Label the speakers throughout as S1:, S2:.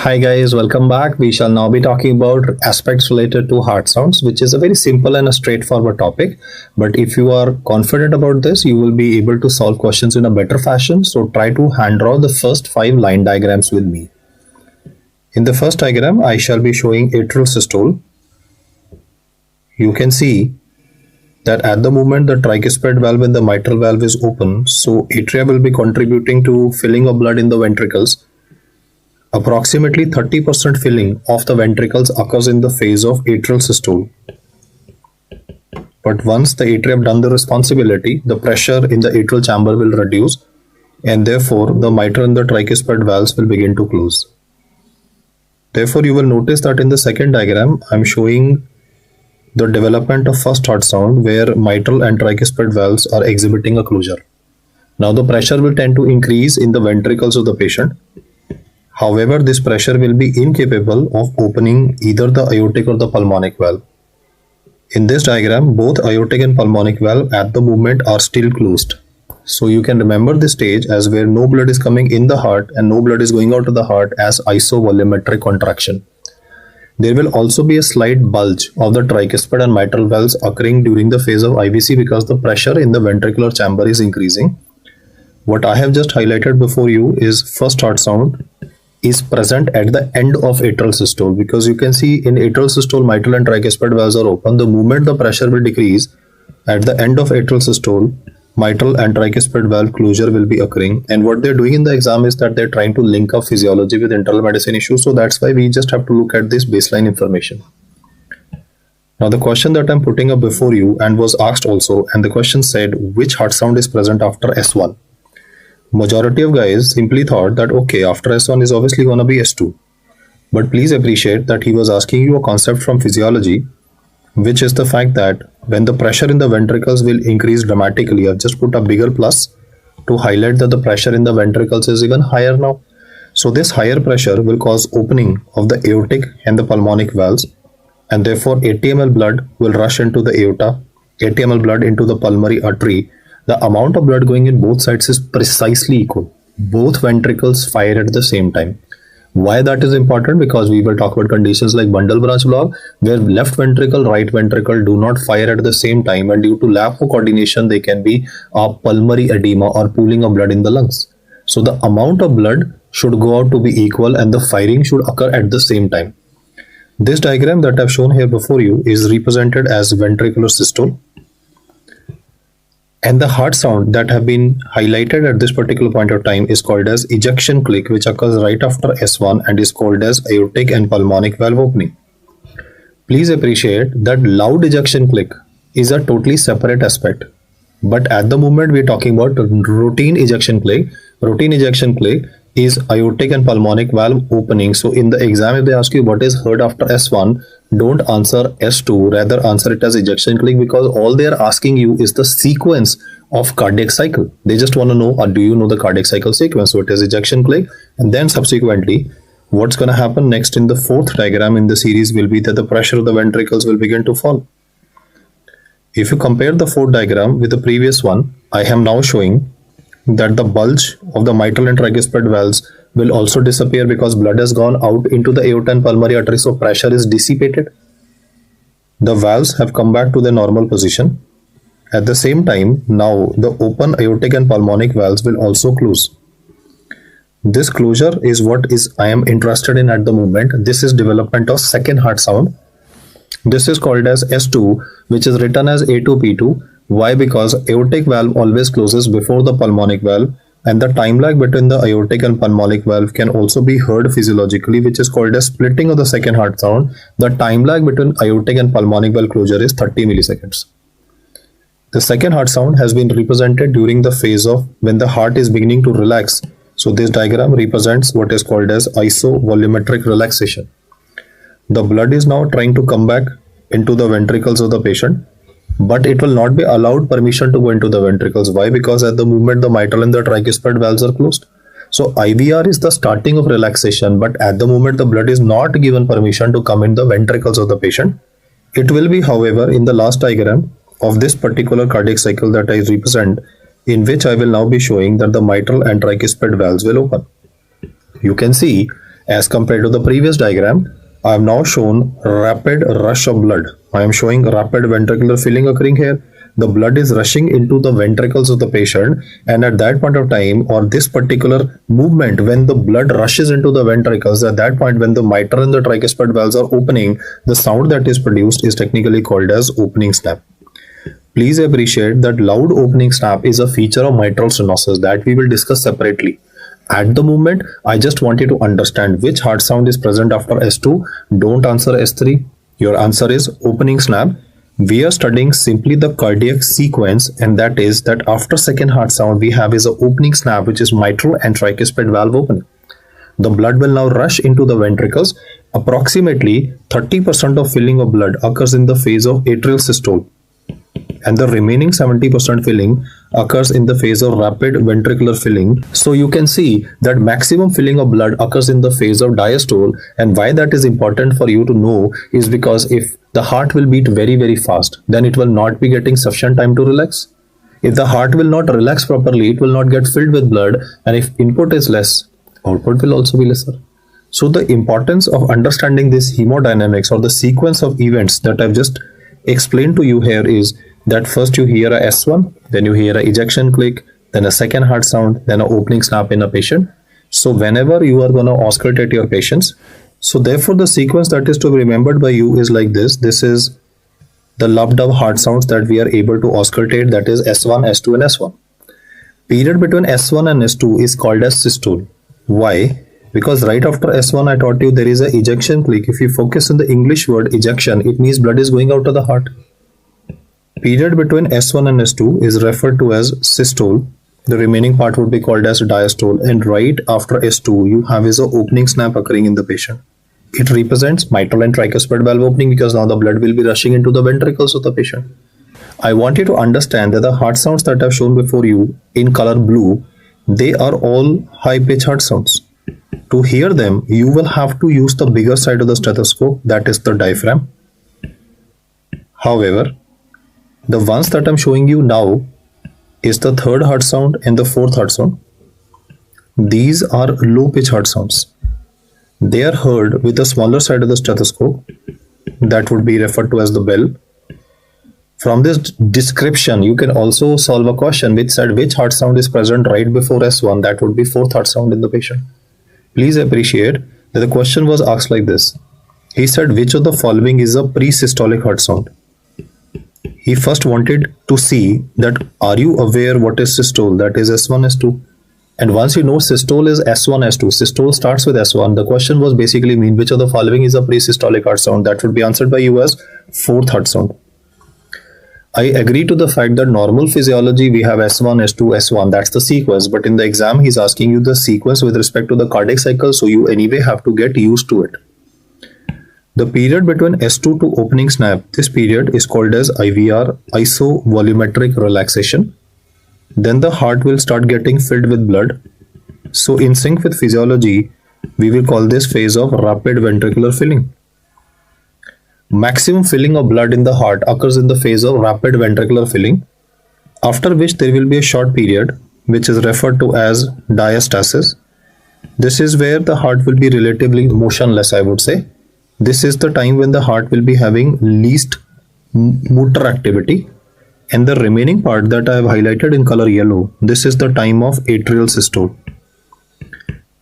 S1: Hi guys, welcome back. We shall now be talking about aspects related to heart sounds, which is a very simple and a straightforward topic. But if you are confident about this, you will be able to solve questions in a better fashion. So try to hand draw the first 5 line diagrams with me. In the first diagram, I shall be showing atrial systole. You can see that at the moment the tricuspid valve and the mitral valve is open, so atria will be contributing to filling of blood in the ventricles. Approximately 30% filling of the ventricles occurs in the phase of atrial systole. But once the atria have done the responsibility, the pressure in the atrial chamber will reduce, and therefore the mitral and the tricuspid valves will begin to close. Therefore, you will notice that in the second diagram, I am showing the development of first heart sound where mitral and tricuspid valves are exhibiting a closure. Now the pressure will tend to increase in the ventricles of the patient. However, this pressure will be incapable of opening either the aortic or the pulmonic valve. In this diagram, both aortic and pulmonic valve at the moment are still closed. So you can remember this stage as where no blood is coming in the heart and no blood is going out of the heart as isovolumetric contraction. There will also be a slight bulge of the tricuspid and mitral valves occurring during the phase of IVC because the pressure in the ventricular chamber is increasing. What I have just highlighted before you is first heart sound is present at the end of atrial systole, because you can see in atrial systole mitral and tricuspid valves are open. The moment the pressure will decrease at the end of atrial systole, mitral and tricuspid valve closure will be occurring, and what they're doing in the exam is that they're trying to link up physiology with internal medicine issues. So that's why we just have to look at this baseline information. Now the question that I'm putting up before you and was asked also, and the question said which heart sound is present after S1. Majority of guys simply thought that okay, after S1 is obviously going to be S2. But please appreciate that he was asking you a concept from physiology, which is the fact that when the pressure in the ventricles will increase dramatically, I've just put a bigger plus to highlight that the pressure in the ventricles is even higher now. So this higher pressure will cause opening of the aortic and the pulmonic valves, and therefore 80 ml blood will rush into the aorta, 80 ml blood into the pulmonary artery. The amount of blood going in both sides is precisely equal. Both ventricles fire at the same time. Why that is important? Because we will talk about conditions like bundle branch block, where left ventricle, right ventricle do not fire at the same time, and due to lack of coordination, they can be a pulmonary edema or pooling of blood in the lungs. So the amount of blood should go out to be equal and the firing should occur at the same time. This diagram that I've shown here before you is represented as ventricular systole. And the heart sound that have been highlighted at this particular point of time is called as ejection click, which occurs right after S1 and is called as aortic and pulmonic valve opening. Please appreciate that loud ejection click is a totally separate aspect. But at the moment we're talking about routine ejection click. Routine ejection click is aortic and pulmonic valve opening. So in the exam, if they ask you what is heard after S1, don't answer S2, rather answer it as ejection click, because all they are asking you is the sequence of cardiac cycle. They just want to know, or do you know the cardiac cycle sequence? So it is ejection click, and then subsequently what's going to happen next in the fourth diagram in the series will be that the pressure of the ventricles will begin to fall. If you compare the fourth diagram with the previous one, I am now showing that the bulge of the mitral and tricuspid valves will also disappear because blood has gone out into the aorta and pulmonary artery, so pressure is dissipated. The valves have come back to their normal position. At the same time, now the open aortic and pulmonic valves will also close. This closure is what I am interested in at the moment. This is development of second heart sound. This is called as S2, which is written as A2P2. Why? Because aortic valve always closes before the pulmonic valve, and the time lag between the aortic and pulmonic valve can also be heard physiologically, which is called as splitting of the second heart sound. The time lag between aortic and pulmonic valve closure is 30 milliseconds. The second heart sound has been represented during the phase of when the heart is beginning to relax. So this diagram represents what is called as isovolumetric relaxation. The blood is now trying to come back into the ventricles of the patient, but it will not be allowed permission to go into the ventricles. Why? Because at the moment the mitral and the tricuspid valves are closed. So IVR is the starting of relaxation, but at the moment the blood is not given permission to come in the ventricles of the patient. It will be, however, in the last diagram of this particular cardiac cycle that I represent, in which I will now be showing that the mitral and tricuspid valves will open. You can see As compared to the previous diagram, I have now shown rapid rush of blood. I am showing rapid ventricular filling occurring here. The blood is rushing into the ventricles of the patient, and at that point of time, or this particular movement, when the blood rushes into the ventricles, at that point when the mitral and the tricuspid valves are opening, the sound that is produced is technically called as opening snap. Please appreciate that loud opening snap is a feature of mitral stenosis that we will discuss separately. At the moment, I just want you to understand which heart sound is present after S2. Don't answer S3. Your answer is opening snap. We are studying simply the cardiac sequence, and that is that after second heart sound we have is a opening snap, which is mitral and tricuspid valve opening. The blood will now rush into the ventricles. Approximately 30% of filling of blood occurs in the phase of atrial systole, and the remaining 70% filling occurs in the phase of rapid ventricular filling. So you can see that maximum filling of blood occurs in the phase of diastole, and why that is important for you to know is because if the heart will beat very fast, then it will not be getting sufficient time to relax. If the heart will not relax properly, it will not get filled with blood, and if input is less, output will also be lesser. So the importance of understanding this hemodynamics or the sequence of events that I've just explained to you here is that first you hear a S1, then you hear a ejection click, then a second heart sound, then an opening snap in a patient. So whenever you are going to auscultate your patients, so therefore the sequence that is to be remembered by you is like this. This is the loved up heart sounds that we are able to auscultate, that is S1, S2 and S1. Period between S1 and S2 is called as systole. Why? Because right after S1 I taught you there is a ejection click. If you focus on the English word ejection, it means blood is going out of the heart. Period between S1 and S2 is referred to as systole. The remaining part would be called as diastole, and right after S2 you have is a opening snap occurring in the patient. It represents mitral and tricuspid valve opening because now the blood will be rushing into the ventricles of the patient. I want you to understand that the heart sounds that I've shown before you in color blue, they are all high pitch heart sounds. To hear them, you will have to use the bigger side of the stethoscope, that is the diaphragm. However, the ones that I'm showing you now is the third heart sound and the fourth heart sound. These are low pitch heart sounds. They are heard with the smaller side of the stethoscope, that would be referred to as the bell. From this description, you can also solve a question which said which heart sound is present right before S1, that would be fourth heart sound in the patient. Please appreciate that the question was asked like this. He said which of the following is a pre-systolic heart sound. He first wanted to see that are you aware what is systole, that is S1, S2. And once you know systole is S1, S2, systole starts with S1, the question was basically mean which of the following is a pre-systolic heart sound. That would be answered by you as fourth heart sound. I agree to the fact that normal physiology we have S1, S2, S1, that's the sequence, but in the exam he's asking you the sequence with respect to the cardiac cycle, so you anyway have to get used to it. The period between S2 to opening snap, this period is called as IVR, isovolumetric relaxation. Then the heart will start getting filled with blood. So in sync with physiology, we will call this phase of rapid ventricular filling. Maximum filling of blood in the heart occurs in the phase of rapid ventricular filling, after which there will be a short period which is referred to as diastasis. This is where the heart will be relatively motionless, I would say. This is the time when the heart will be having least motor activity, and the remaining part that I have highlighted in color yellow, this is the time of atrial systole.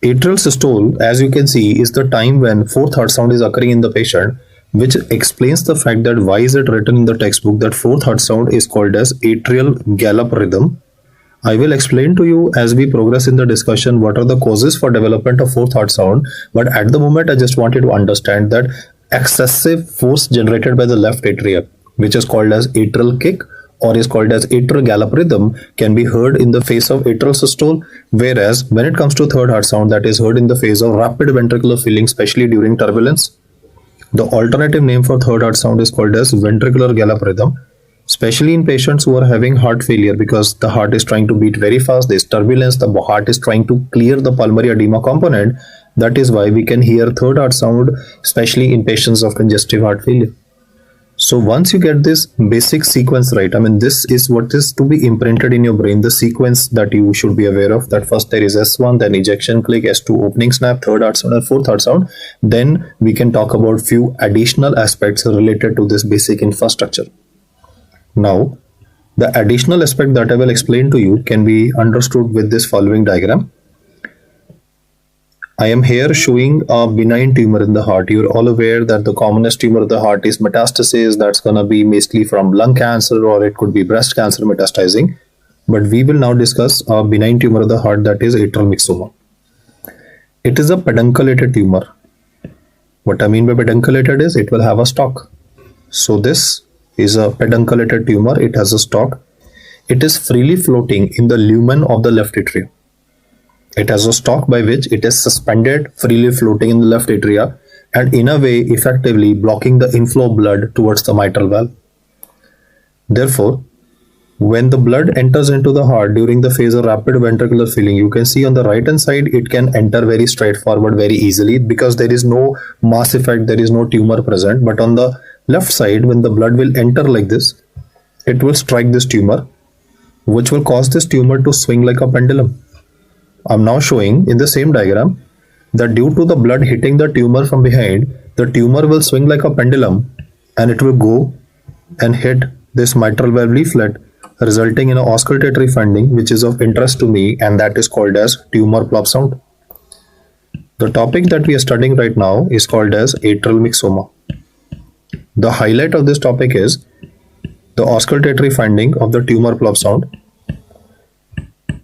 S1: Atrial systole, as you can see, is the time when fourth heart sound is occurring in the patient, which explains the fact that why is it written in the textbook that fourth heart sound is called as atrial gallop rhythm. I will explain to you as we progress in the discussion what are the causes for development of fourth heart sound, but at the moment I just want you to understand that excessive force generated by the left atria, which is called as atrial kick or is called as atrial gallop rhythm, can be heard in the phase of atrial systole, whereas when it comes to third heart sound, that is heard in the phase of rapid ventricular filling, especially during turbulence. The alternative name for third heart sound is called as ventricular gallop rhythm, especially in patients who are having heart failure, because the heart is trying to beat very fast, there is turbulence, the heart is trying to clear the pulmonary edema component. That is why we can hear third heart sound, especially in patients of congestive heart failure. So once you get this basic sequence right, I mean, this is what is to be imprinted in your brain, the sequence that you should be aware of, that first there is S1, then ejection click, S2 opening snap, third heart sound, and fourth heart sound. Then we can talk about few additional aspects related to this basic infrastructure. Now, the additional aspect that I will explain to you can be understood with this following diagram. I am here showing a benign tumor in the heart. You're all aware that the commonest tumor of the heart is metastasis. That's going to be mostly from lung cancer, or it could be breast cancer metastasizing. But we will now discuss a benign tumor of the heart, that is atrial myxoma. It is a pedunculated tumor. What I mean by pedunculated is it will have a stalk. So this is a pedunculated tumor. It has a stalk. It is freely floating in the lumen of the left atria. It has a stalk by which it is suspended, freely floating in the left atria, and in a way effectively blocking the inflow of blood towards the mitral valve. Therefore, when the blood enters into the heart during the phase of rapid ventricular filling, you can see on the right hand side it can enter very straightforward, very easily, because there is no mass effect, there is no tumor present. But on the left side, when the blood will enter like this, it will strike this tumor, which will cause this tumor to swing like a pendulum. I'm now showing in the same diagram that due to the blood hitting the tumor from behind, the tumor will swing like a pendulum and it will go and hit this mitral valve leaflet, resulting in an auscultatory finding which is of interest to me, and that is called as tumor plop sound. The topic that we are studying right now is called as atrial myxoma. The highlight of this topic is the auscultatory finding of the tumor plop sound.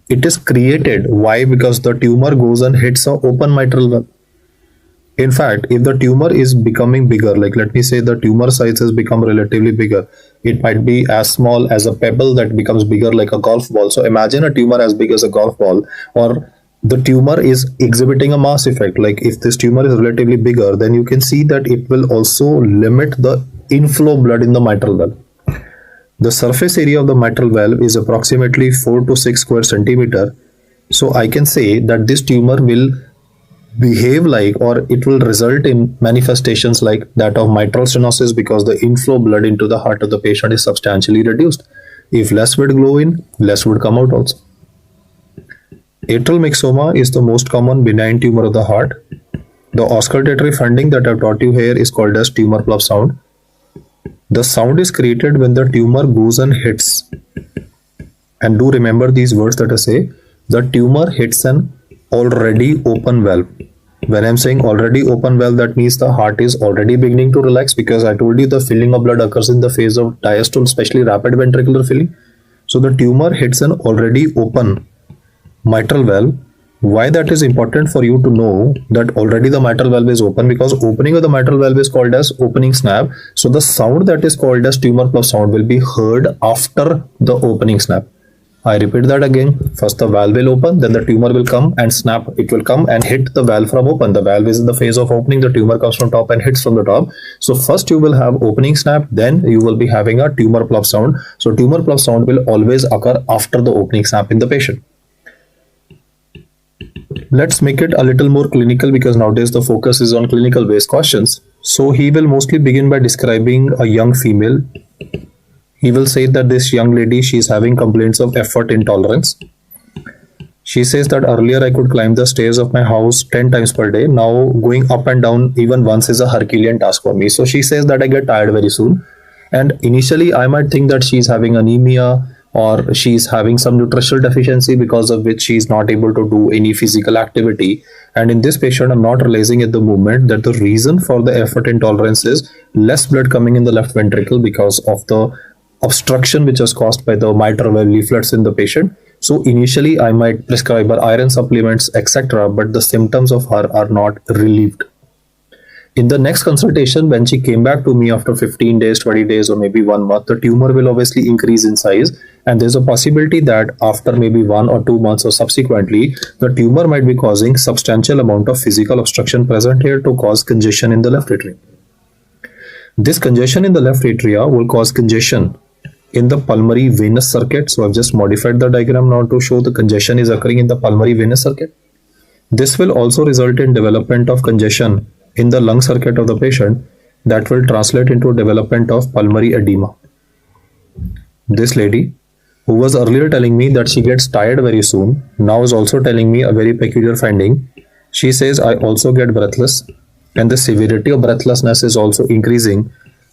S1: It is created. Why? Because the tumor goes and hits an open mitral valve. In fact, if the tumor is becoming bigger, like let me say the tumor size has become relatively bigger, it might be as small as a pebble that becomes bigger like a golf ball. So imagine a tumor as big as a golf ball, or the tumor is exhibiting a mass effect. Like if this tumor is relatively bigger, then you can see that it will also limit the inflow of blood in the mitral valve. The surface area of the mitral valve is approximately 4 to 6 square centimeter. So I can say that this tumor will behave like, or it will result in manifestations like that of mitral stenosis, because the inflow of blood into the heart of the patient is substantially reduced. If less would go in, less would come out also. Atrial myxoma is the most common benign tumor of the heart. The auscultatory finding that I've taught you here is called as tumor plop sound. The sound is created when the tumor goes and hits. And do remember these words that I say. The tumor hits an already open valve. When I'm saying already open valve, that means the heart is already beginning to relax, because I told you the filling of blood occurs in the phase of diastole, especially rapid ventricular filling. So the tumor hits an already open mitral valve. Why that is important for you to know that already the mitral valve is open? Because opening of the mitral valve is called as opening snap. So the sound that is called as tumor plop sound will be heard after the opening snap. I repeat that again. First the valve will open, then the tumor will come and snap. It will come and hit the valve from open. The valve is in the phase of opening, the tumor comes from top and hits from the top. So first you will have opening snap, then you will be having a tumor plop sound. So tumor plop sound will always occur after the opening snap in the patient. Let's make it a little more clinical, because nowadays the focus is on clinical based questions. So he will mostly begin by describing a young female. He will say that this young lady, she is having complaints of effort intolerance. She says that earlier I could climb the stairs of my house 10 times per day. Now going up and down even once is a Herculean task for me. So she says that I get tired very soon. And initially I might think that she's having anemia, or she's having some nutritional deficiency, because of which she's not able to do any physical activity. And in this patient, I'm not realizing at the moment that the reason for the effort intolerance is less blood coming in the left ventricle because of the obstruction which is caused by the mitral valve leaflets in the patient. So initially I might prescribe her iron supplements, etc., but the symptoms of her are not relieved. In the next consultation, when she came back to me after 15 days, 20 days, or maybe 1 month, the tumor will obviously increase in size, and there's a possibility that after maybe 1 or 2 months or subsequently, the tumor might be causing substantial amount of physical obstruction present here to cause congestion in the left atria. This congestion in the left atria will cause congestion in the pulmonary venous circuit. So I've just modified the diagram now to show the congestion is occurring in the pulmonary venous circuit. This will also result in development of congestion in the lung circuit of the patient, that will translate into development of pulmonary edema. This lady, who was earlier telling me that she gets tired very soon, now is also telling me a very peculiar finding. She says, I also get breathless, and the severity of breathlessness is also increasing.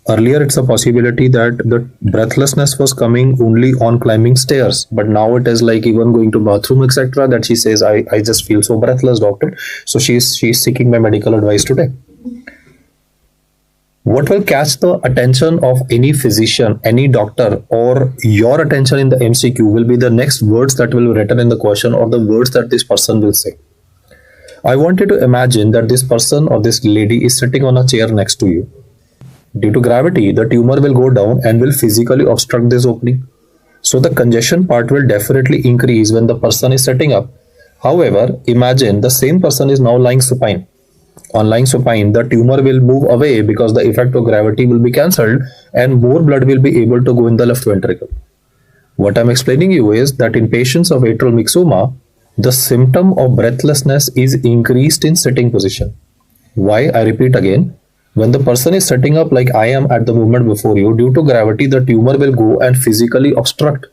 S1: Earlier, it's a possibility that the breathlessness was coming only on climbing stairs, but now it is like even going to bathroom, etc. That she says, I just feel so breathless, doctor. So she's seeking my medical advice today. What will catch the attention of any physician, any doctor, or your attention in the MCQ will be the next words that will be written in the question or the words that this person will say. I want you to imagine that this person or this lady is sitting on a chair next to you. Due to gravity, the tumor will go down and will physically obstruct this opening. So the congestion part will definitely increase when the person is sitting up. However, imagine the same person is now lying supine. On lying supine, the tumor will move away because the effect of gravity will be cancelled and more blood will be able to go in the left ventricle. What I'm explaining you is that in patients of atrial myxoma, the symptom of breathlessness is increased in sitting position. Why? I repeat again. When the person is sitting up like I am at the moment before you, due to gravity, the tumor will go and physically obstruct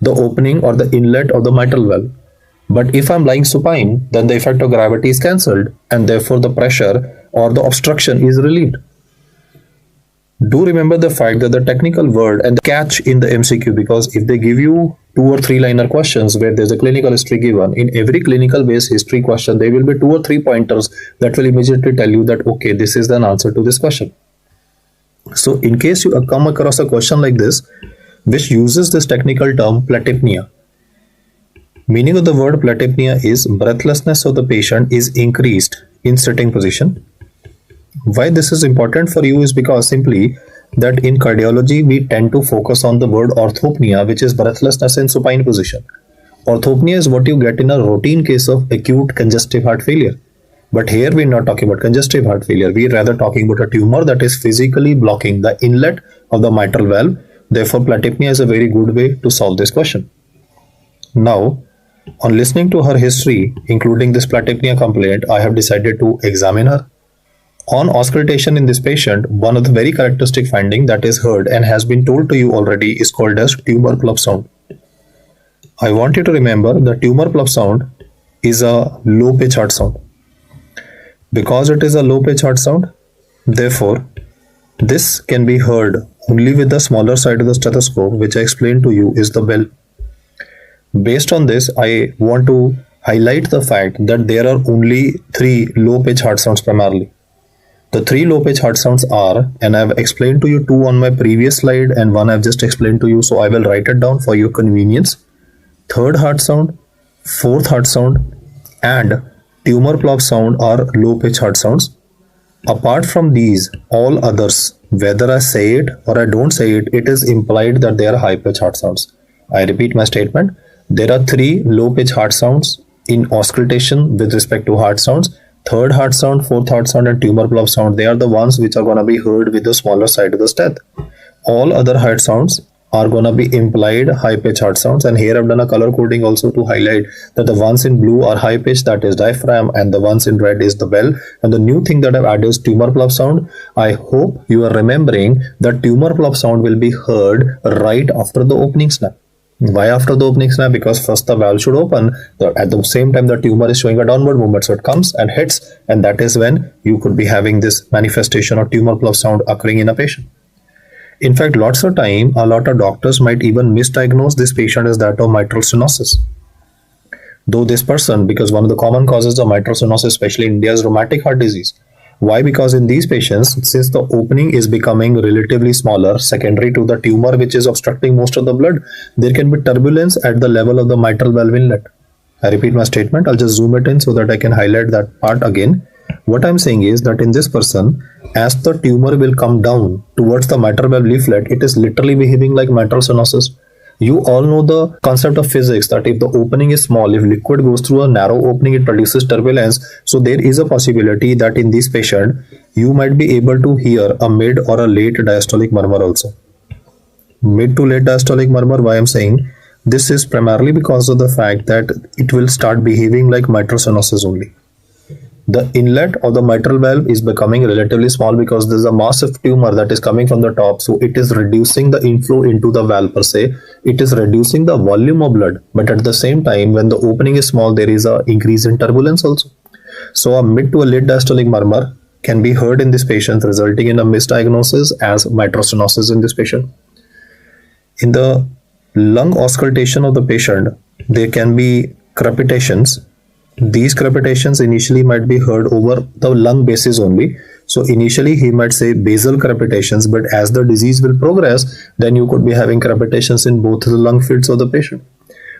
S1: the opening or the inlet of the mitral valve. But if I'm lying supine, then the effect of gravity is cancelled and therefore the pressure or the obstruction is relieved. Do remember the fact that the technical word and the catch in the MCQ, because if they give you 2 or 3 liner questions where there's a clinical history given, in every clinical based history question, there will be 2 or 3 pointers that will immediately tell you that, okay, this is an answer to this question. So in case you come across a question like this, which uses this technical term platypnea, meaning of the word platypnea is breathlessness of the patient is increased in sitting position. Why this is important for you is because simply that in cardiology we tend to focus on the word orthopnea, which is breathlessness in supine position. Orthopnea is what you get in a routine case of acute congestive heart failure. But here we're not talking about congestive heart failure. We're rather talking about a tumor that is physically blocking the inlet of the mitral valve. Therefore, platypnea is a very good way to solve this question. Now, on listening to her history, including this platypnea complaint, I have decided to examine her. On auscultation in this patient, one of the very characteristic finding that is heard and has been told to you already is called as tumor plug sound. I want you to remember the tumor plug sound is a low pitch heart sound. Because it is a low pitch heart sound, therefore, this can be heard only with the smaller side of the stethoscope, which I explained to you is the bell. Based on this, I want to highlight the fact that there are only 3 low pitch heart sounds primarily. The 3 low pitch heart sounds are, and I've explained to you 2 on my previous slide and 1 I've just explained to you, so I will write it down for your convenience. 3rd heart sound, 4th heart sound, and tumor plug sound are low pitch heart sounds. Apart from these, all others, whether I say it or I don't say it, it is implied that they are high pitch heart sounds. I repeat my statement. There are 3 low pitch heart sounds in auscultation with respect to heart sounds. 3rd heart sound, 4th heart sound, and tumor plug sound. They are the ones which are going to be heard with the smaller side of the steth. All other heart sounds are going to be implied high pitch heart sounds, and here I've done a color coding also to highlight that the ones in blue are high pitch, that is diaphragm, and the ones in red is the bell. And the new thing that I've added is tumor plug sound. I hope you are remembering that tumor plug sound will be heard right after the opening snap. Why after the opening snap? Because first the valve should open, at the same time the tumor is showing a downward movement, so it comes and hits, and that is when you could be having this manifestation of tumor plug sound occurring in a patient. In fact, lots of time, a lot of doctors might even misdiagnose this patient as that of mitral stenosis. Though this person, because one of the common causes of mitral stenosis, especially in India, is rheumatic heart disease. Why? Because in these patients, since the opening is becoming relatively smaller, secondary to the tumor which is obstructing most of the blood, there can be turbulence at the level of the mitral valve inlet. I repeat my statement. I'll just zoom it in so that I can highlight that part again. What I'm saying is that in this person, as the tumor will come down towards the mitral valve leaflet, it is literally behaving like mitral stenosis. You all know the concept of physics that if the opening is small, if liquid goes through a narrow opening, it produces turbulence. So there is a possibility that in this patient, you might be able to hear a mid or a late diastolic murmur also. Mid to late diastolic murmur, why I'm saying this is primarily because of the fact that it will start behaving like mitral stenosis only. The inlet of the mitral valve is becoming relatively small because there's a massive tumor that is coming from the top. So it is reducing the inflow into the valve per se. It is reducing the volume of blood. But at the same time, when the opening is small, there is an increase in turbulence also. So a mid to a late diastolic murmur can be heard in this patient, resulting in a misdiagnosis as mitral stenosis in this patient. In the lung auscultation of the patient, there can be crepitations. These crepitations initially might be heard over the lung basis only. So initially he might say basal crepitations, but as the disease will progress, then you could be having crepitations in both the lung fields of the patient.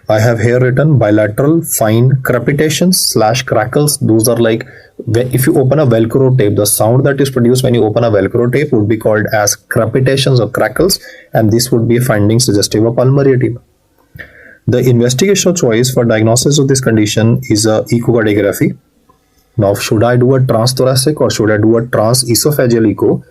S1: I have here written bilateral fine crepitations / crackles. Those are like, if you open a Velcro tape, the sound that is produced when you open a Velcro tape would be called as crepitations or crackles, and this would be a finding suggestive of pulmonary edema. The investigation of choice for diagnosis of this condition is a echocardiography. Now, should I do a transthoracic or should I do a transesophageal echo?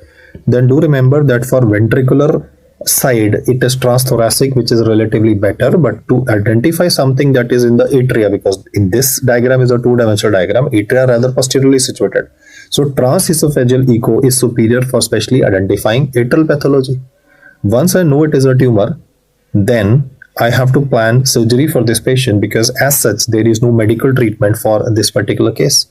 S1: Then do remember that for ventricular side, it is transthoracic, which is relatively better. But to identify something that is in the atria, because in this diagram is a two-dimensional diagram, atria are rather posteriorly situated. So transesophageal echo is superior for specially identifying atrial pathology. Once I know it is a tumor, then I have to plan surgery for this patient, because as such there is no medical treatment for this particular case.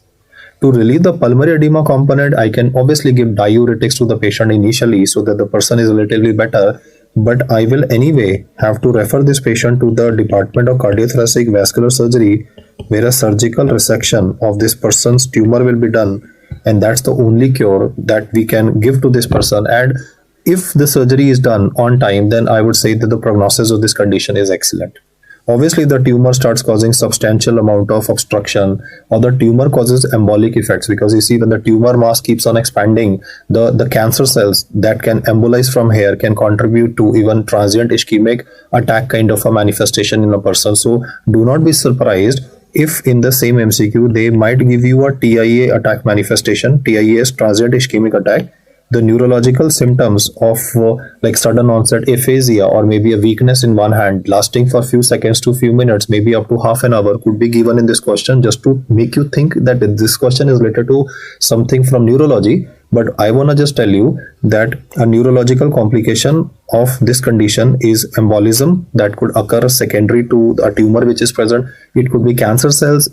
S1: To relieve the pulmonary edema component, I can obviously give diuretics to the patient initially so that the person is relatively better, but I will anyway have to refer this patient to the Department of Cardiothoracic Vascular Surgery, where a surgical resection of this person's tumor will be done, and that's the only cure that we can give to this person. And if the surgery is done on time, then I would say that the prognosis of this condition is excellent. Obviously, the tumor starts causing substantial amount of obstruction, or the tumor causes embolic effects, because you see when the tumor mass keeps on expanding, the cancer cells that can embolize from here can contribute to even transient ischemic attack kind of a manifestation in a person. So do not be surprised if in the same MCQ they might give you a TIA attack manifestation. TIA is transient ischemic attack. The neurological symptoms of like sudden onset aphasia, or maybe a weakness in one hand lasting for few seconds to few minutes, maybe up to half an hour, could be given in this question, just to make you think that this question is related to something from neurology. But I want to just tell you that a neurological complication of this condition is embolism that could occur secondary to a tumor which is present. It could be cancer cells.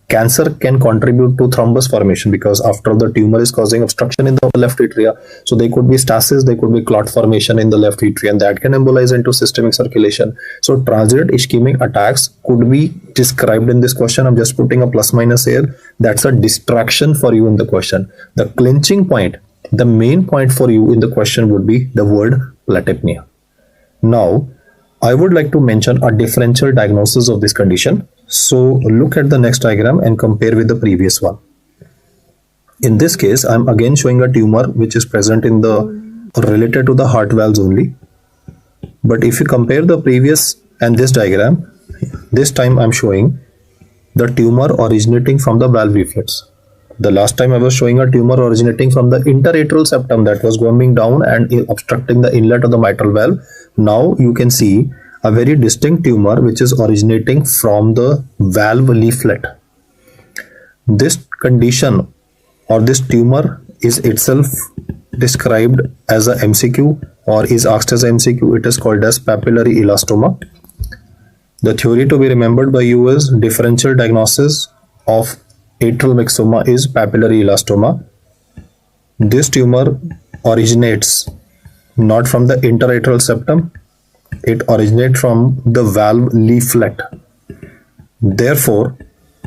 S1: Cancer can contribute to thrombus formation, because after the tumor is causing obstruction in the left atria, so there could be stasis, there could be clot formation in the left atria, and that can embolize into systemic circulation. So transient ischemic attacks could be described in this question. I'm just putting a plus minus here. That's a distraction for you in the question. The clinching point, the main point for you in the question would be the word platypnea. Now, I would like to mention a differential diagnosis of this condition. So look at the next diagram and compare with the previous one. In this case, I'm again showing a tumor which is present in the related to the heart valves only. But if you compare the previous and this diagram, this time I'm showing the tumor originating from the valve leaflets. The last time I was showing a tumor originating from the interatrial septum that was going down and obstructing the inlet of the mitral valve. Now you can see a very distinct tumor which is originating from the valve leaflet. This condition or this tumor is itself described as a MCQ, or is asked as a MCQ. It is called as papillary elastoma. The theory to be remembered by you is differential diagnosis of atrial myxoma is papillary elastoma. This tumor originates not from the interatrial septum, it originates from the valve leaflet. Therefore,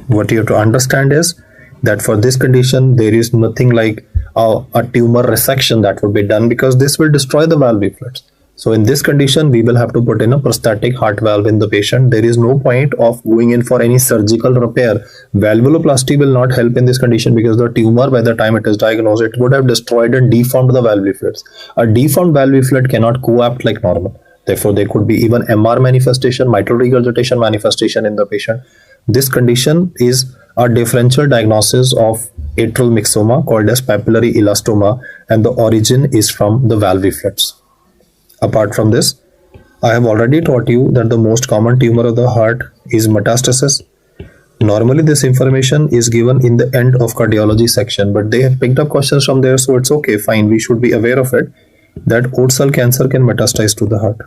S1: what you have to understand is that for this condition, there is nothing like a tumor resection that would be done, because this will destroy the valve leaflets. So in this condition, we will have to put in a prosthetic heart valve in the patient. There is no point of going in for any surgical repair. Valvuloplasty will not help in this condition, because the tumor, by the time it is diagnosed, it would have destroyed and deformed the valve leaflets. A deformed valve leaflet cannot coapt like normal. Therefore, there could be even MR manifestation, mitral regurgitation manifestation in the patient. This condition is a differential diagnosis of atrial myxoma called as papillary elastoma, and the origin is from the valve leaflets. Apart from this, I have already taught you that the most common tumor of the heart is metastasis. Normally, this information is given in the end of cardiology section, but they have picked up questions from there, so it's okay, fine. We should be aware of it, that oat cell cancer can metastasize to the heart.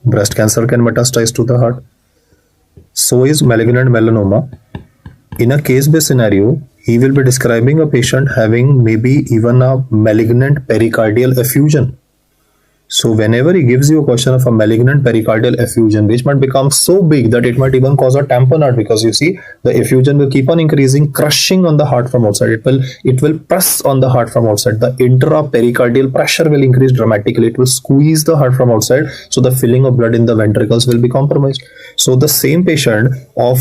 S1: Breast cancer can metastasize to the heart. So is malignant melanoma. In a case-based scenario, he will be describing a patient having maybe even a malignant pericardial effusion. So whenever he gives you a question of a malignant pericardial effusion, which might become so big that it might even cause a tamponade, because you see the effusion will keep on increasing, crushing on the heart from outside. It will press on the heart from outside. The intrapericardial pressure will increase dramatically. It will squeeze the heart from outside, so the filling of blood in the ventricles will be compromised. So the same patient of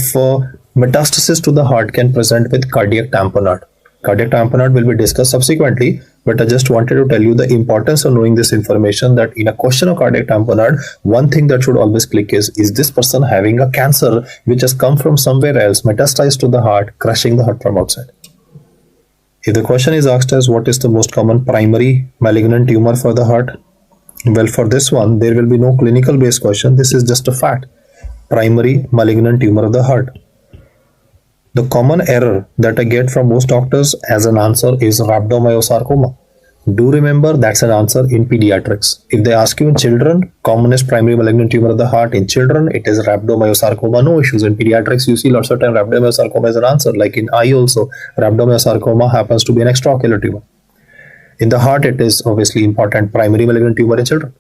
S1: metastasis to the heart can present with cardiac tamponade. Cardiac tamponade will be discussed subsequently, but I just wanted to tell you the importance of knowing this information, that in a question of cardiac tamponade, one thing that should always click is this person having a cancer which has come from somewhere else, metastasized to the heart, crushing the heart from outside. If the question is asked as what is the most common primary malignant tumor for the heart, well, for this one, there will be no clinical based question. This is just a fact. Primary malignant tumor of the heart. The common error that I get from most doctors as an answer is rhabdomyosarcoma. Do remember that's an answer in pediatrics. If they ask you in children, commonest primary malignant tumor of the heart in children, it is rhabdomyosarcoma, no issues. In pediatrics, you see lots of time rhabdomyosarcoma is an answer. Like in eye also, rhabdomyosarcoma happens to be an extraocular tumor. In the heart, it is obviously important primary malignant tumor in children.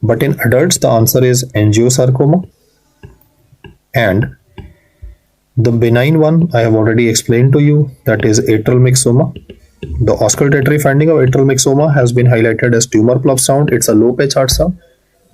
S1: But in adults, the answer is angiosarcoma, and the benign one I have already explained to you, that is atrial myxoma. The auscultatory finding of atrial myxoma has been highlighted as tumor plop sound. It's a low pitch heart sound.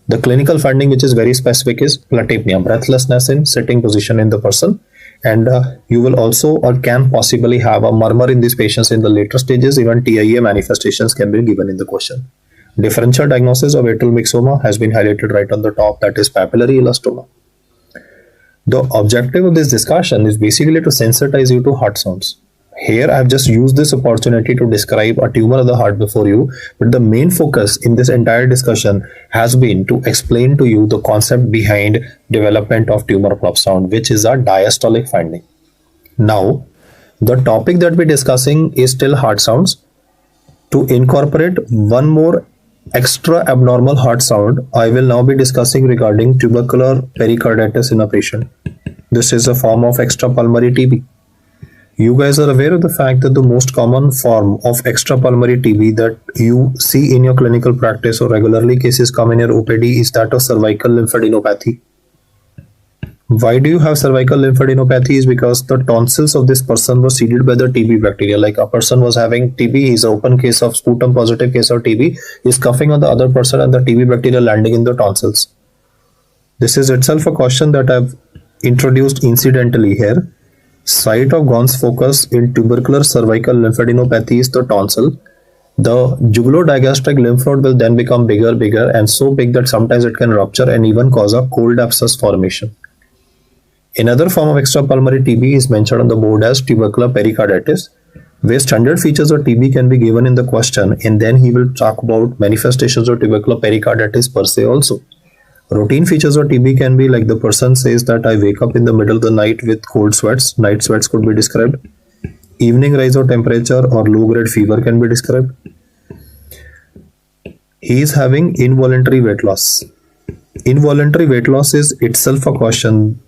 S1: The clinical finding, which is very specific, is platapnia, breathlessness in sitting position in the person. And you will also or can possibly have a murmur in these patients in the later stages. Even TIA manifestations can be given in the question. Differential diagnosis of atrial myxoma has been highlighted right on the top, that is papillary elastoma. The objective of this discussion is basically to sensitize you to heart sounds. Here I have just used this opportunity to describe a tumor of the heart before you, but the main focus in this entire discussion has been to explain to you the concept behind development of tumor plop sound, which is a diastolic finding. Now, the topic that we're discussing is still heart sounds. To incorporate one more extra abnormal heart sound, I will now be discussing regarding tubercular pericarditis in a patient. This is a form of extrapulmonary TB. You guys are aware of the fact that the most common form of extrapulmonary TB that you see in your clinical practice or regularly cases come in your OPD is that of cervical lymphadenopathy. Why do you have cervical lymphadenopathy? Is because the tonsils of this person were seeded by the TB bacteria. Like a person was having TB, he's an open case of sputum positive case of TB, is coughing on the other person and the TB bacteria landing in the tonsils. This is itself a question that I've introduced incidentally here. Site of Ghon's focus in tubercular cervical lymphadenopathy is the tonsil. The jugulodigastric lymph node will then become bigger and so big that sometimes it can rupture and even cause a cold abscess formation. Another form of extrapulmonary TB is mentioned on the board as tubercular pericarditis, where standard features of TB can be given in the question, and then he will talk about manifestations of tubercular pericarditis per se also. Routine features of TB can be like the person says that I wake up in the middle of the night with cold sweats. Night sweats could be described. Evening rise of temperature or low grade fever can be described. He is having involuntary weight loss. Involuntary weight loss is itself a question.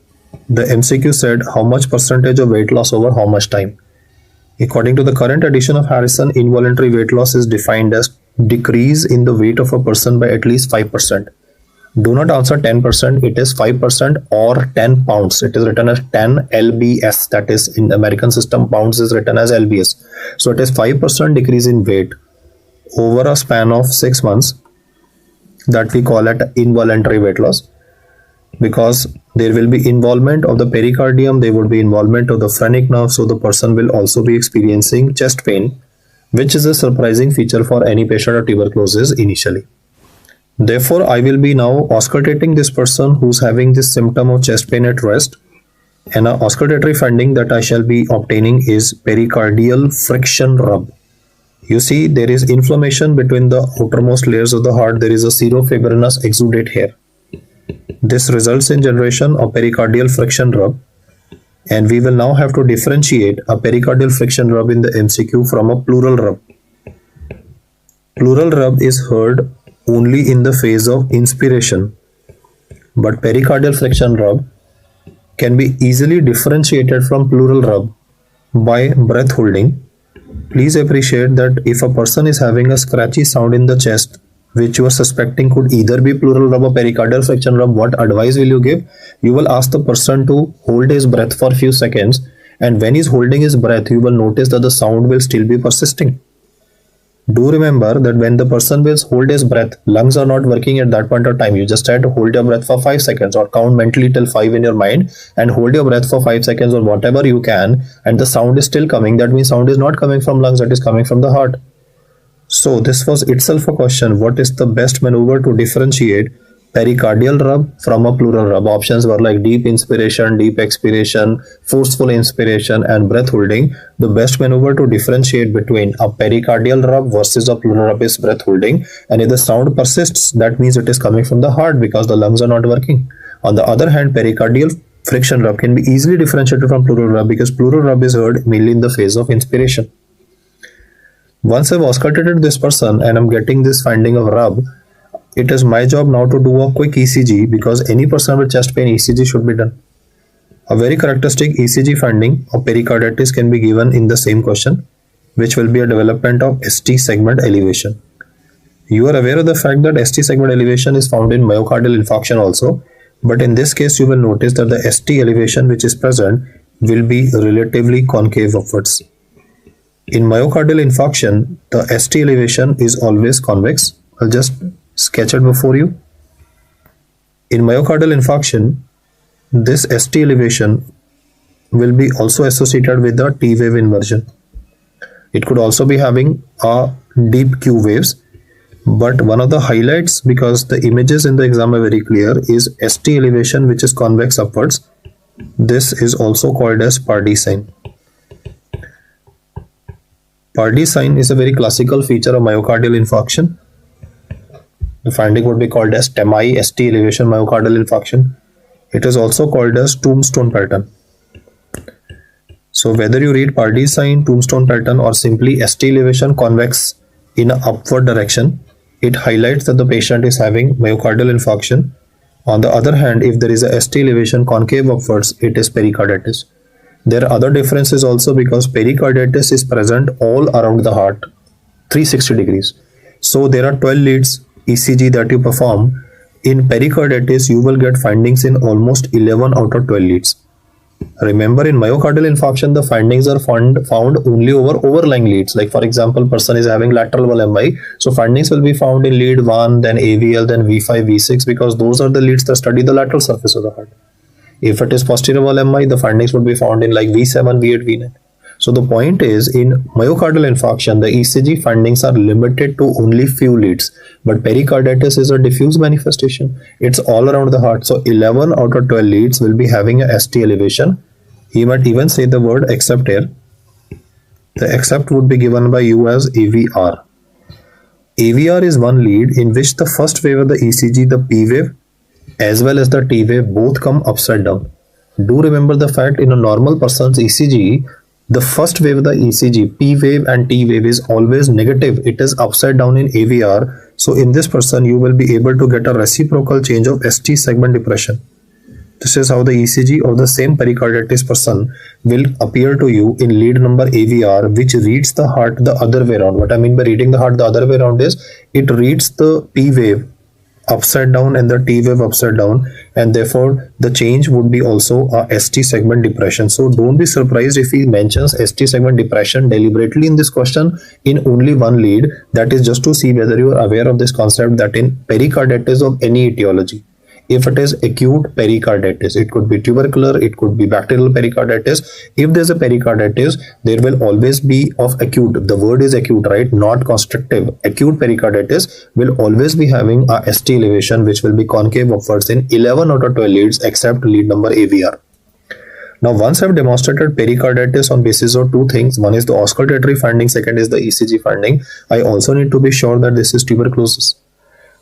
S1: The MCQ said how much percentage of weight loss over how much time. According to the current edition of Harrison, involuntary weight loss is defined as decrease in the weight of a person by at least 5%. Do not answer 10%, it is 5% or 10 pounds. It is written as 10 lbs, that is in the American system, pounds is written as lbs. So it is 5% decrease in weight over a span of 6 months, that we call it involuntary weight loss, because there will be involvement of the pericardium, there would be involvement of the phrenic nerve, so the person will also be experiencing chest pain, which is a surprising feature for any patient of tuberculosis initially. Therefore, I will be now auscultating this person who's having this symptom of chest pain at rest, and an auscultatory finding that I shall be obtaining is pericardial friction rub. You see, there is inflammation between the outermost layers of the heart. There is a serofibrinous exudate here. This results in generation of pericardial friction rub. And we will now have to differentiate a pericardial friction rub in the MCQ from a pleural rub. Pleural rub is heard only in the phase of inspiration, but pericardial friction rub can be easily differentiated from pleural rub by breath holding. Please appreciate that if a person is having a scratchy sound in the chest, which you are suspecting could either be pleural rub or pericardial friction rub, what advice will you give? You will ask the person to hold his breath for a few seconds, and when he's holding his breath, you will notice that the sound will still be persisting. Do remember that when the person will hold his breath, lungs are not working at that point of time. You just have to hold your breath for 5 seconds or count mentally till 5 in your mind and hold your breath for 5 seconds or whatever you can, and the sound is still coming. That means sound is not coming from lungs, it is coming from the heart. So this was itself a question. What is the best maneuver to differentiate pericardial rub from a pleural rub? Options were like deep inspiration, deep expiration, forceful inspiration, and breath holding. The best maneuver to differentiate between a pericardial rub versus a pleural rub is breath holding. And if the sound persists, that means it is coming from the heart because the lungs are not working. On the other hand, pericardial friction rub can be easily differentiated from pleural rub because pleural rub is heard mainly in the phase of inspiration. Once I've auscultated this person and I'm getting this finding of rub, it is my job now to do a quick ECG because any person with chest pain ECG should be done. A very characteristic ECG finding of pericarditis can be given in the same question, which will be a development of ST segment elevation. You are aware of the fact that ST segment elevation is found in myocardial infarction also, but in this case you will notice that the ST elevation which is present will be relatively concave upwards. In myocardial infarction, the ST elevation is always convex. I'll just sketch it before you. In myocardial infarction, this ST elevation will be also associated with the T wave inversion. It could also be having a deep Q waves, but one of the highlights, because the images in the exam are very clear, is ST elevation which is convex upwards. This is also called as Pardee sign. Pardee sign is a very classical feature of myocardial infarction. The finding would be called as TEMI, ST elevation myocardial infarction. It is also called as tombstone pattern. So whether you read Pardee sign, tombstone pattern, or simply ST elevation convex in an upward direction, it highlights that the patient is having myocardial infarction. On the other hand, if there is a ST elevation concave upwards, it is pericarditis. There are other differences also because pericarditis is present all around the heart, 360 degrees. So there are 12 leads ECG that you perform. In pericarditis, you will get findings in almost 11 out of 12 leads. Remember, in myocardial infarction, the findings are found only over overlying leads. Like for example, person is having lateral wall MI, so findings will be found in lead 1, then AVL, then V5, V6, because those are the leads that study the lateral surface of the heart. If it is posterior wall MI, the findings would be found in like V7, V8, V9. So the point is, in myocardial infarction, the ECG findings are limited to only few leads, but pericarditis is a diffuse manifestation. It's all around the heart. So 11 out of 12 leads will be having a ST elevation. You might even say the word except here. The except would be given by you as AVR. AVR is one lead in which the first wave of the ECG, the P wave, as well as the T wave, both come upside down. Do remember the fact in a normal person's ECG, the first wave of the ECG, P wave and T wave, is always negative. It is upside down in AVR. So in this person, you will be able to get a reciprocal change of ST segment depression. This is how the ECG of the same pericarditis person will appear to you in lead number AVR, which reads the heart the other way around. What I mean by reading the heart the other way around is, it reads the P wave upside down and the T wave upside down, and therefore the change would be also a ST segment depression. So don't be surprised if he mentions ST segment depression deliberately in this question in only one lead. That is just to see whether you are aware of this concept that in pericarditis of any etiology, if it is acute pericarditis, it could be tubercular, it could be bacterial pericarditis. If there's a pericarditis, there will always be of acute. The word is acute, right? Not constrictive. Acute pericarditis will always be having a ST elevation which will be concave upwards in 11 out of 12 leads except lead number AVR. Now, once I've demonstrated pericarditis on basis of two things, one is the auscultatory finding, second is the ECG finding, I also need to be sure that this is tuberculosis.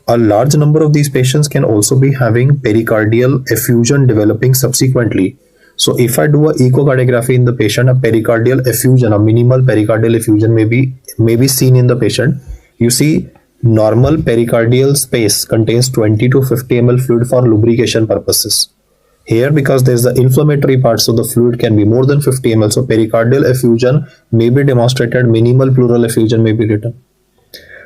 S1: A large number of these patients can also be having pericardial effusion developing subsequently. So if I do a echocardiography in the patient, a pericardial effusion, a minimal pericardial effusion may be seen in the patient. You see, normal pericardial space contains 20 to 50 ml fluid for lubrication purposes. Here, because there is the inflammatory part, so the fluid can be more than 50 ml. So pericardial effusion may be demonstrated, minimal pleural effusion may be written.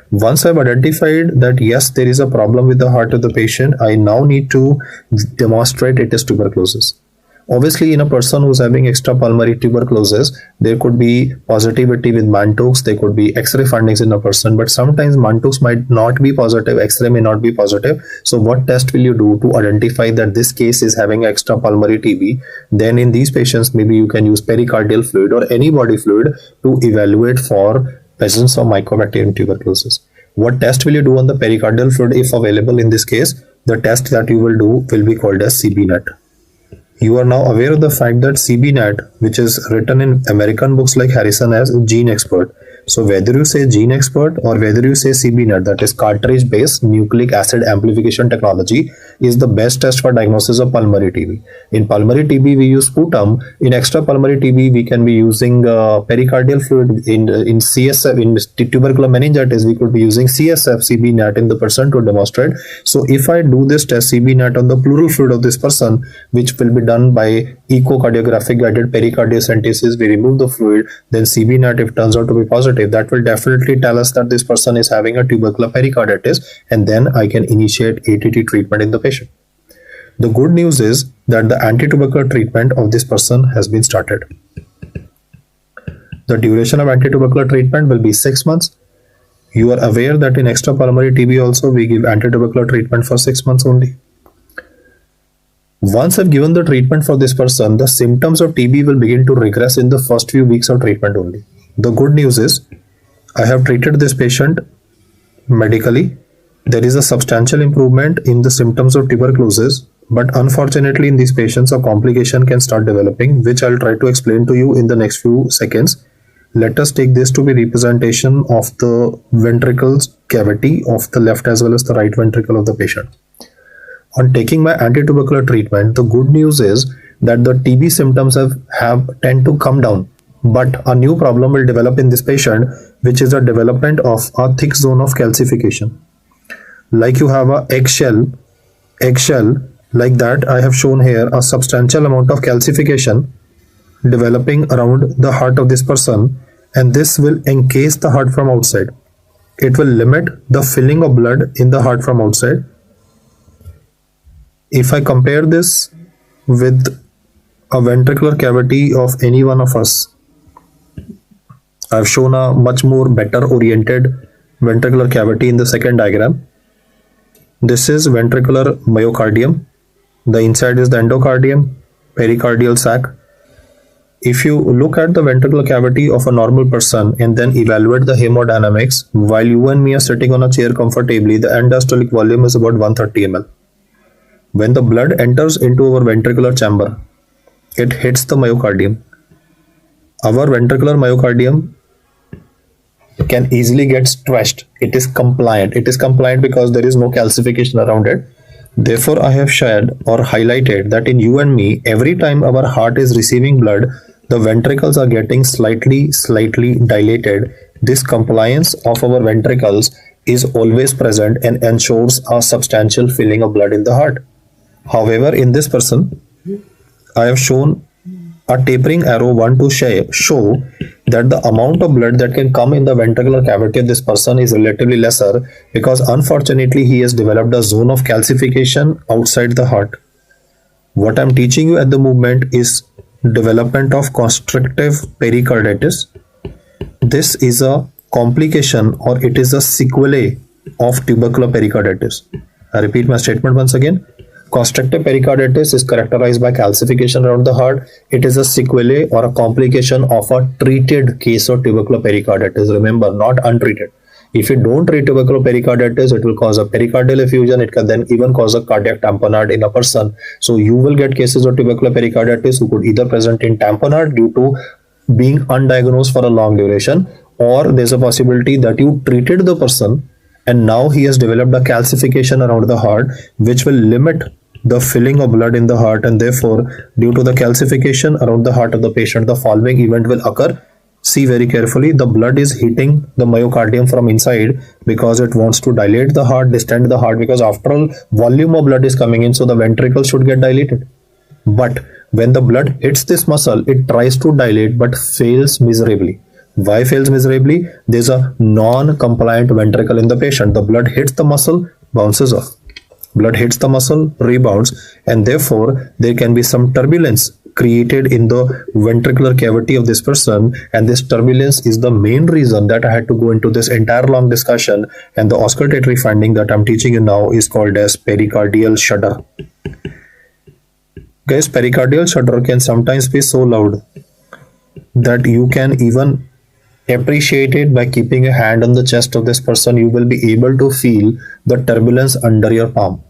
S1: Once I've identified that yes, there is a problem with the heart of the patient, I now need to demonstrate it is tuberculosis. Obviously, in a person who's having extrapulmonary tuberculosis, there could be positivity with Mantoux, there could be X-ray findings in a person, but sometimes Mantoux might not be positive, X-ray may not be positive. So what test will you do to identify that this case is having extrapulmonary TB? Then in these patients, maybe you can use pericardial fluid or any body fluid to evaluate for presence of Mycobacterium tuberculosis. What test will you do on the pericardial fluid if available in this case? The test that you will do will be called as CBNAT. You are now aware of the fact that CBNAT, which is written in American books like Harrison as gene expert. So whether you say gene expert or whether you say CBNAT, that is cartridge-based nucleic acid amplification technology, is the best test for diagnosis of pulmonary TB. In pulmonary TB, we use sputum. In extrapulmonary TB, we can be using pericardial fluid. In CSF, in tubercular meningitis, we could be using CSF, CBNAT in the person to demonstrate. So if I do this test CBNAT on the pleural fluid of this person, which will be done by echocardiographic guided pericardiocentesis, we remove the fluid, then CBNAT, if turns out to be positive, that will definitely tell us that this person is having a tubercular pericarditis, and then I can initiate ATT treatment in the patient. The good news is that the anti-tubercular treatment of this person has been started. The duration of anti-tubercular treatment will be 6 months. You are aware that in extrapulmonary TB also we give anti-tubercular treatment for 6 months only. Once I've given the treatment for this person, the symptoms of TB will begin to regress in the first few weeks of treatment only. The good news is I have treated this patient medically. There is a substantial improvement in the symptoms of tuberculosis, but unfortunately in these patients a complication can start developing, which I'll try to explain to you in the next few seconds. Let us take this to be representation of the ventricles cavity of the left as well as the right ventricle of the patient. On taking my anti-tubercular treatment, the good news is that the TB symptoms tend to come down, but a new problem will develop in this patient, which is the development of a thick zone of calcification. Like you have a eggshell like that, I have shown here a substantial amount of calcification developing around the heart of this person, and this will encase the heart from outside. It will limit the filling of blood in the heart from outside. If I compare this with a ventricular cavity of any one of us, I've shown a much more better oriented ventricular cavity in the second diagram. This is ventricular myocardium. The inside is the endocardium, pericardial sac. If you look at the ventricular cavity of a normal person and then evaluate the hemodynamics, while you and me are sitting on a chair comfortably, the end diastolic volume is about 130 ml. When the blood enters into our ventricular chamber, it hits the myocardium. Our ventricular myocardium can easily get stretched. It is compliant. It is compliant because there is no calcification around it. Therefore, I have shared or highlighted that in you and me, every time our heart is receiving blood, the ventricles are getting slightly dilated. This compliance of our ventricles is always present and ensures a substantial filling of blood in the heart. However, in this person, I have shown a tapering arrow 1 to show that the amount of blood that can come in the ventricular cavity of this person is relatively lesser, because unfortunately he has developed a zone of calcification outside the heart. What I'm teaching you at the moment is development of constrictive pericarditis. This is a complication, or it is a sequelae of tubercular pericarditis. I repeat my statement once again. Constrictive pericarditis is characterized by calcification around the heart. It is a sequelae or a complication of a treated case of tubercular pericarditis. Remember, not untreated. If you don't treat tubercular pericarditis, it will cause a pericardial effusion. It can then even cause a cardiac tamponade in a person. So you will get cases of tubercular pericarditis who could either present in tamponade due to being undiagnosed for a long duration, or there's a possibility that you treated the person and now he has developed a calcification around the heart, which will limit the filling of blood in the heart, and therefore due to the calcification around the heart of the patient, the following event will occur. See very carefully, the blood is hitting the myocardium from inside because it wants to dilate the heart, distend the heart, because after all volume of blood is coming in, so the ventricle should get dilated. But when the blood hits this muscle, it tries to dilate but fails miserably. Why fails miserably? There's a non-compliant ventricle in the patient. The blood hits the muscle, bounces off. Blood hits the muscle, rebounds, and therefore there can be some turbulence created in the ventricular cavity of this person, and this turbulence is the main reason that I had to go into this entire long discussion. And the auscultatory finding that I'm teaching you now is called as pericardial shudder. Guys, pericardial shudder can sometimes be so loud that you can even appreciate it by keeping a hand on the chest of this person. You will be able to feel the turbulence under your palm.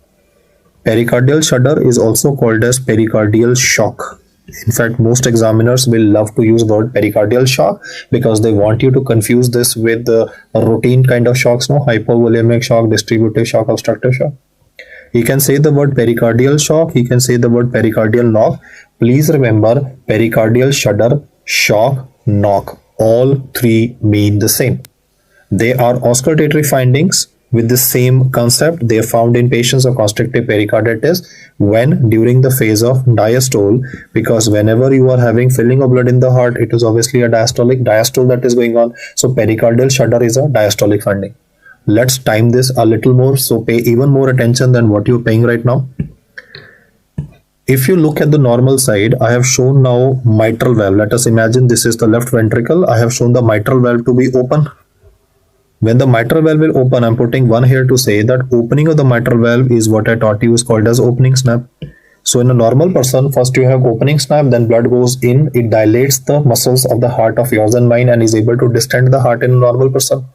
S1: Pericardial shudder is also called as pericardial shock. In fact, most examiners will love to use the word pericardial shock because they want you to confuse this with the routine kind of shocks, no? Hypovolemic shock, distributive shock, obstructive shock. He can say the word pericardial shock, he can say the word pericardial knock. Please remember, pericardial shudder, shock, knock, all three mean the same. They are auscultatory findings with the same concept. They are found in patients of constrictive pericarditis when during the phase of diastole, because whenever you are having filling of blood in the heart, it is obviously a diastole that is going on. So pericardial shudder is a diastolic finding. Let's time this a little more, so pay even more attention than what you're paying right now. If you look at the normal side, I have shown now mitral valve. Let us imagine this is the left ventricle. I have shown the mitral valve to be open. When the mitral valve will open, I'm putting one here to say that opening of the mitral valve is what I taught you is called as opening snap. So in a normal person, first you have opening snap, then blood goes in, it dilates the muscles of the heart of yours and mine and is able to distend the heart in a normal person.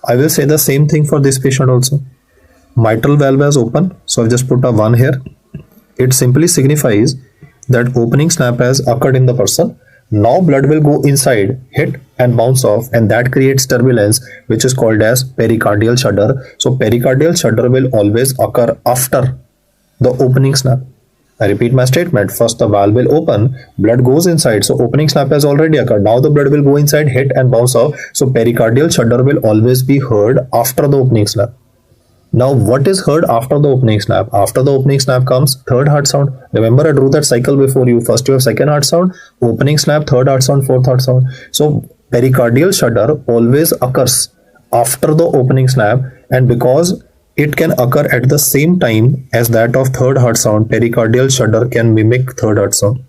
S1: I will say the same thing for this patient also. Mitral valve is open, so I've just put a 1 here. It simply signifies that opening snap has occurred in the person. Now blood will go inside, hit and bounce off, and that creates turbulence, which is called as pericardial shudder. So pericardial shudder will always occur after the opening snap. I repeat my statement. First the valve will open, blood goes inside, so opening snap has already occurred. Now the blood will go inside, hit and bounce off. So pericardial shudder will always be heard after the opening snap. Now what is heard after the opening snap? After the opening snap comes third heart sound. Remember I drew that cycle before you. First you have second heart sound, opening snap, third heart sound, fourth heart sound. So pericardial shudder always occurs after the opening snap, and because it can occur at the same time as that of third heart sound, pericardial shudder can mimic third heart sound.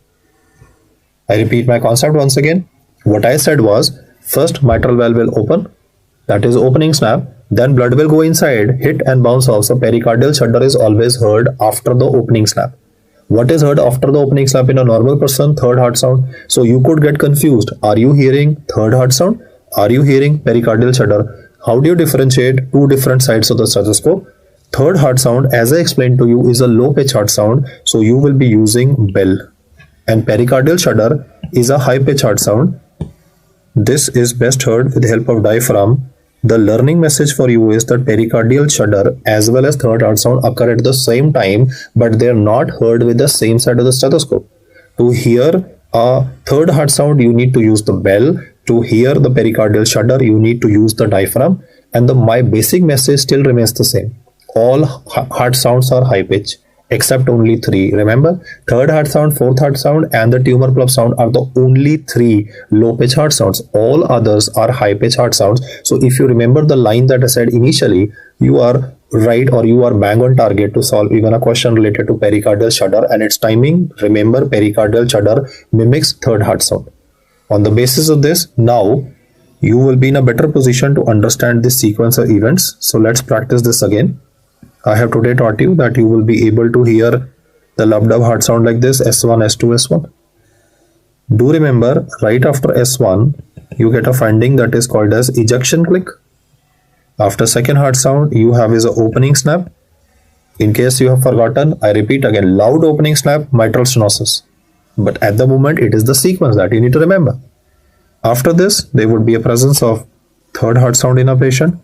S1: I repeat my concept once again. What I said was, first mitral valve will open, that is opening snap, then blood will go inside, hit and bounce off. So pericardial shudder is always heard after the opening snap. What is heard after the opening snap in a normal person? Third heart sound. So you could get confused. Are you hearing third heart sound? Are you hearing pericardial shudder? How do you differentiate two different sides of the stethoscope? Third heart sound, as I explained to you, is a low pitch heart sound, so you will be using bell. And pericardial shudder is a high pitch heart sound. This is best heard with the help of diaphragm. The learning message for you is that pericardial shudder as well as third heart sound occur at the same time, but they are not heard with the same side of the stethoscope. To hear a third heart sound, you need to use the bell. To hear the pericardial shudder, you need to use the diaphragm, and my basic message still remains the same. All heart sounds are high pitch except only 3. Remember, third heart sound, fourth heart sound and the tumor plug sound are the only 3 low pitch heart sounds. All others are high pitch heart sounds. So if you remember the line that I said initially, you are right, or you are bang on target to solve even a question related to pericardial shudder and its timing. Remember, pericardial shudder mimics third heart sound. On the basis of this, now you will be in a better position to understand this sequence of events. So let's practice this again. I have today taught you that you will be able to hear the lub-dub heart sound like this, S1, S2, S1. Do remember, right after S1, you get a finding that is called as ejection click. After second heart sound, you have is a opening snap. In case you have forgotten, I repeat again, loud opening snap, mitral stenosis. But at the moment, it is the sequence that you need to remember. After this, there would be a presence of third heart sound in a patient.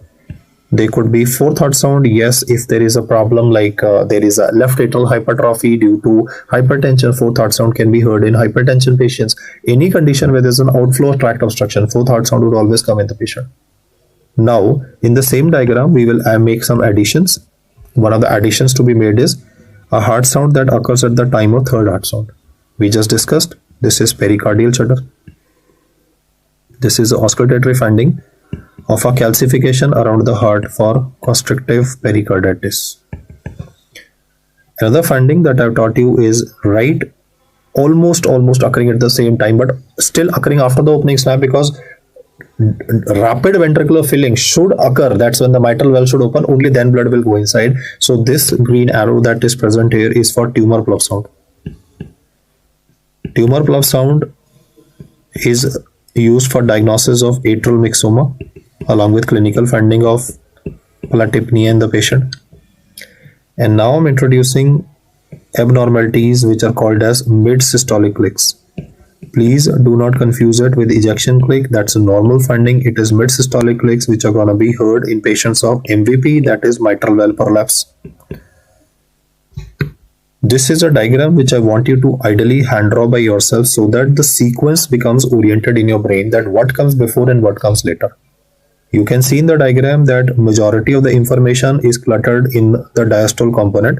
S1: They could be fourth heart sound, yes, if there is a problem like there is a left atrial hypertrophy due to hypertension, fourth heart sound can be heard in hypertension patients. Any condition where there is an outflow tract obstruction, fourth heart sound would always come in the patient. Now, in the same diagram, we will make some additions. One of the additions to be made is a heart sound that occurs at the time of third heart sound. We just discussed, this is pericardial shudder. This is auscultatory finding of a calcification around the heart for constrictive pericarditis. Another finding that I've taught you is right almost occurring at the same time, but still occurring after the opening snap, because rapid ventricular filling should occur. That's when the mitral valve should open, only then blood will go inside. So this green arrow that is present here is for tumor plug sound. Tumor plug sound is used for diagnosis of atrial myxoma along with clinical finding of platypnea in the patient. And now I'm introducing abnormalities which are called as mid-systolic clicks. Please do not confuse it with ejection click. That's a normal finding. It is mid-systolic clicks which are going to be heard in patients of MVP, that is mitral valve prolapse. This is a diagram which I want you to ideally hand draw by yourself so that the sequence becomes oriented in your brain, that what comes before and what comes later. You can see in the diagram that majority of the information is cluttered in the diastole component.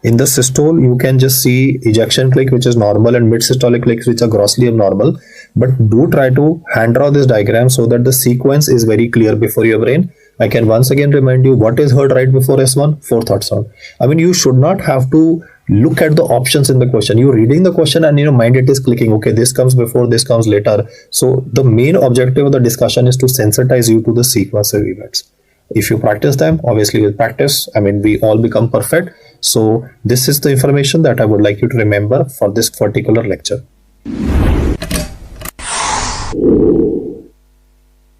S1: In the systole, you can just see ejection click which is normal and mid-systolic clicks which are grossly abnormal. But do try to hand draw this diagram so that the sequence is very clear before your brain. I can once again remind you, what is heard right before S1? Fourth heart sound. I mean, you should not have to look at the options in the question. You're reading the question and mind it is clicking, okay, this comes before, this comes later. So the main objective of the discussion is to sensitize you to the sequence of events. If you practice them, obviously with practice, we all become perfect. So this is the information that I would like you to remember for this particular lecture.